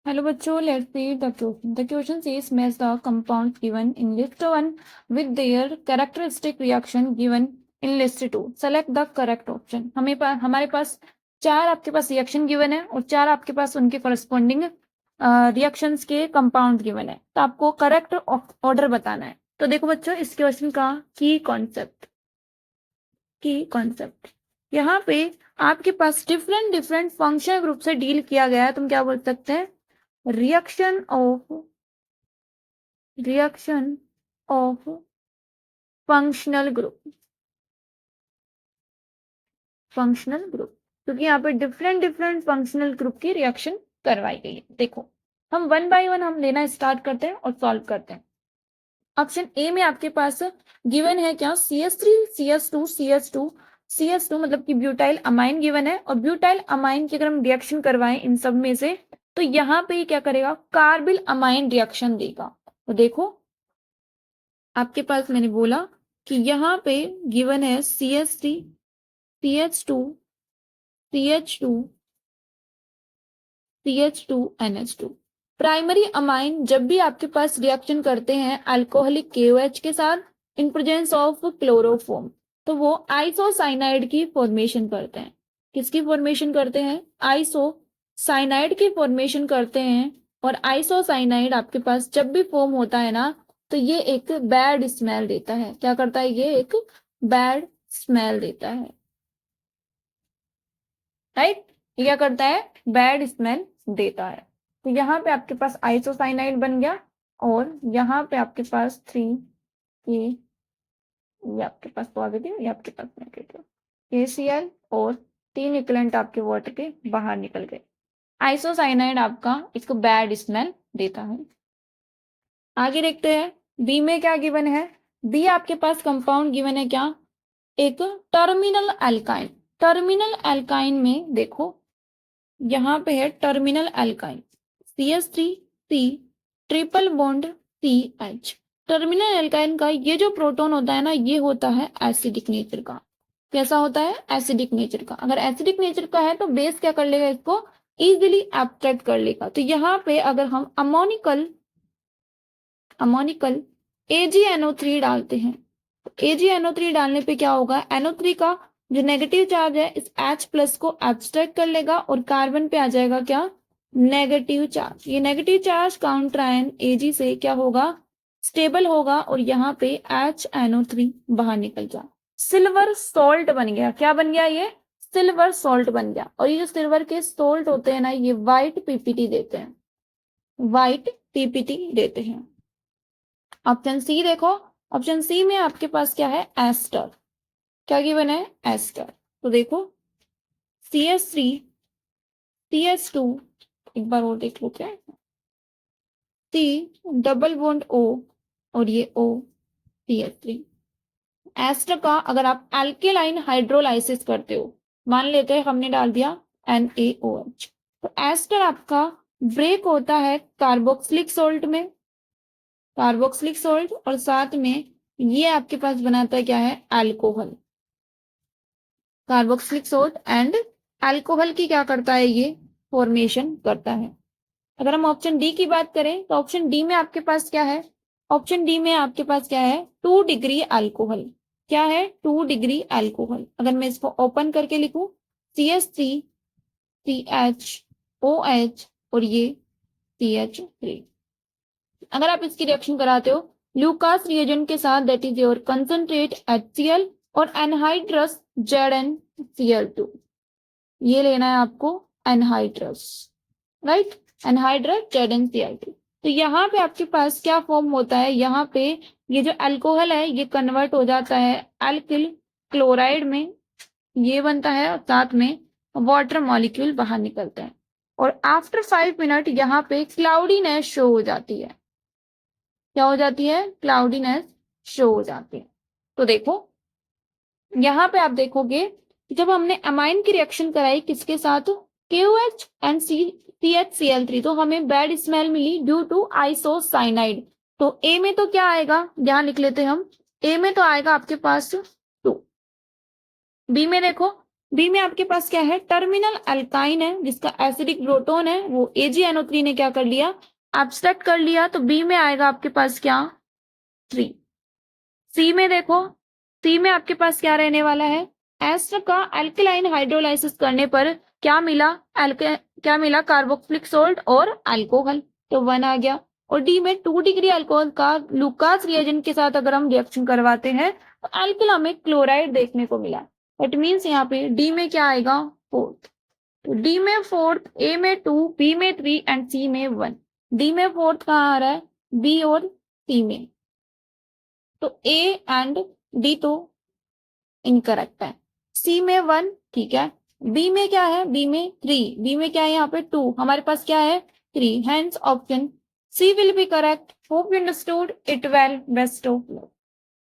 Hello बच्चों, let's read the question. The question says match the compounds given in list 1 with their characteristic reaction given in list 2. Select the correct option. हमारे पास 4 आपके पास reaction given है और 4 आपके पास उनके corresponding reactions के compound given है, तो आपको करेक्ट ऑर्डर बताना है। तो देखो बच्चों, इस क्वेश्चन का की कॉन्सेप्ट यहाँ पे आपके पास डिफरेंट फंक्शनल ग्रुप से डील किया गया है। तुम क्या बोल सकते हैं? रिएक्शन ऑफ फंक्शनल ग्रुप, क्योंकि यहाँ पे डिफरेंट फंक्शनल ग्रुप की रिएक्शन करवाई गई है। देखो, हम 1 बाय 1 हम लेना स्टार्ट करते हैं और सॉल्व करते हैं। ऑप्शन ए में आपके पास गिवन है क्या? CH3 CH2 CH2 मतलब कि ब्यूटाइल अमाइन गिवन है, और ब्यूटाइल अमाइन की अगर हम रिएक्शन करवाएं इन सब में से, तो यहाँ पे क्या करेगा? कार्बिल अमाइन रिएक्शन देगा। तो देखो, आपके पास मैंने बोला कि यहाँ पे गिवन है CH3 CH2 CH2 CH2 NH2। Primary amine जब भी आपके पास रिएक्शन करते हैं अल्कोहलिक KOH के साथ इन प्रेजेंस ऑफ क्लोरोफॉर्म, तो वो आइसोसाइनाइड की फॉर्मेशन करते हैं। किसकी फॉर्मेशन करते हैं? आइसोसाइनाइड की फॉर्मेशन करते हैं। और आइसोसाइनाइड आपके पास जब भी फॉर्म होता है ना, तो ये एक बैड स्मेल देता है। क्या करता है? ये एक बैड स्मेल देता है, राइट? ये क्या करता है? बैड स्मेल देता है। तो यहाँ पे आपके पास आइसोसाइनाइड बन गया, और यहाँ पे आपके पास 3 ये आपके पास पॉजिटिव, ये आपके पास नेगेटिव, KCl और 3 इक्विवेलेंट आपके वाटर के बाहर निकल गए। आइसोसाइनाइड आपका इसको बैड स्मेल देता है। आगे देखते हैं, बी में क्या गिवन है? बी आपके पास कंपाउंड गिवन है क्या? एक टर्मिनल एल्काइन। टर्मिनल एल्काइन में देखो, यहाँ पे है terminal alkyne CH3C triple bond CH। Terminal alkyne का ये जो प्रोटॉन होता है ना, ये होता है एसिडिक नेचर का। कैसा होता है? एसिडिक नेचर का। अगर एसिडिक नेचर का है तो बेस क्या कर लेगा? इसको इजीली एब्स्ट्रैक्ट कर लेगा। तो यहाँ पे अगर हम अमोनिकल AgNO3 डालते हैं, तो AgNO3 डालने पे क्या होगा? NO3 का जो नेगेटिव चार्ज है इस H प्लस को एब्स्ट्रैक्ट कर लेगा, और कार्बन पे आ जाएगा क्या? Negative charge. ये negative charge counter ion Ag से क्या होगा? स्टेबल होगा, और यहाँ पे HNO3 बाहर निकल जाए। सिल्वर सॉल्ट बन गया। क्या बन गया? ये सिल्वर सॉल्ट बन गया। और ये जो सिल्वर के सॉल्ट होते हैं ना, ये व्हाइट PPT देते हैं, ऑप्शन सी देखो, ऑप्शन सी में आपके पास क्या है? एस्टर। क्या गिवन है? एस्टर। तो देखो, CH3 CH2, एक बार और देख लो क्या है, C डबल बॉन्ड O और ये O CH3। एस्टर का अगर आप एल्केलाइन हाइड्रोलाइसिस करते हो, मान लेते हैं हमने डाल दिया NaOH, तो एस्टर आपका ब्रेक होता है कार्बोक्सिलिक सोल्ट में, और साथ में ये आपके पास बनाता है क्या है? Alcohol. Carboxylic salt and alcohol की क्या करता है? ये फॉर्मेशन करता है। अगर हम ऑप्शन डी की बात करें, तो ऑप्शन डी में आपके पास क्या है? ऑप्शन डी में आपके पास क्या है? 2 डिग्री अल्कोहल। क्या है? 2 डिग्री अल्कोहल। अगर मैं इसको ओपन करके लिखूं, CH3 CHOH और ये CH3। अगर आप इसकी रिएक्शन कराते हो ल्यूकास रिएजेंट के साथ, that is your concentrate HCl और एनहाइड्रस ZnCl2, ये लेना है आपको एनहाइड्रस, राइट? Anhydrous ZnCl2। तो यहाँ पे आपके पास क्या फॉर्म होता है? यहाँ पे ये जो अल्कोहल है ये कन्वर्ट हो जाता है अल्किल क्लोराइड में, ये बनता है, और साथ में वाटर मॉलिक्यूल बाहर निकलता है, और आफ्टर 5 मिनट यहाँ पे क्लाउडीनेस शो हो जाती है। क्या हो जाती है? क्लाउडीनेस शो हो जाती है। तो देखो, यहाँ पे आप देखोगे कि जब हमने अमाइन की रिएक्शन कराई किसके साथ? KOH एंड CHCl3, तो हमें बैड स्मेल मिली ड्यू टू आइसोसाइनाइड। तो ए में तो क्या आएगा? यहां लिख लेते हम, ए में तो आएगा आपके पास 2। बी में देखो, बी में आपके पास क्या है, टर्मिनल अल्काइन है जिसका एसिडिक प्रोटोन है वो AgNO3 ने क्या कर लिया, एब्स्ट्रैक्ट कर लिया, तो बी में आएगा आपके पास क्या, 3। सी में देखो, सी में आपके पास क्या रहने वाला है, एस्टर का अल्कलाइन हाइड्रोलाइसिस करने पर क्या मिला, क्या मिला, कार्बोक्सिलिक सोल्ट और अल्कोहल, तो 1 आ गया। और डी में 2 डिग्री अल्कोहल का लुकास रिएजेंट के साथ अगर हम रिएक्शन करवाते हैं तो अल्किल में क्लोराइड देखने को मिला। इट मीन्स यहाँ पे डी में क्या आएगा, 4th। तो डी में 4th, ए में 2, बी में 3 एंड सी में 1। डी में 4th कहाँ आ रहा है, बी और सी में, तो ए एंड डी तो इनकरेक्ट है। सी में 1, ठीक है। बी में क्या है, बी में 3, बी में क्या है यहाँ पे 2, हमारे पास क्या है 3, hence option C will be correct. Hope you understood it well, best of luck.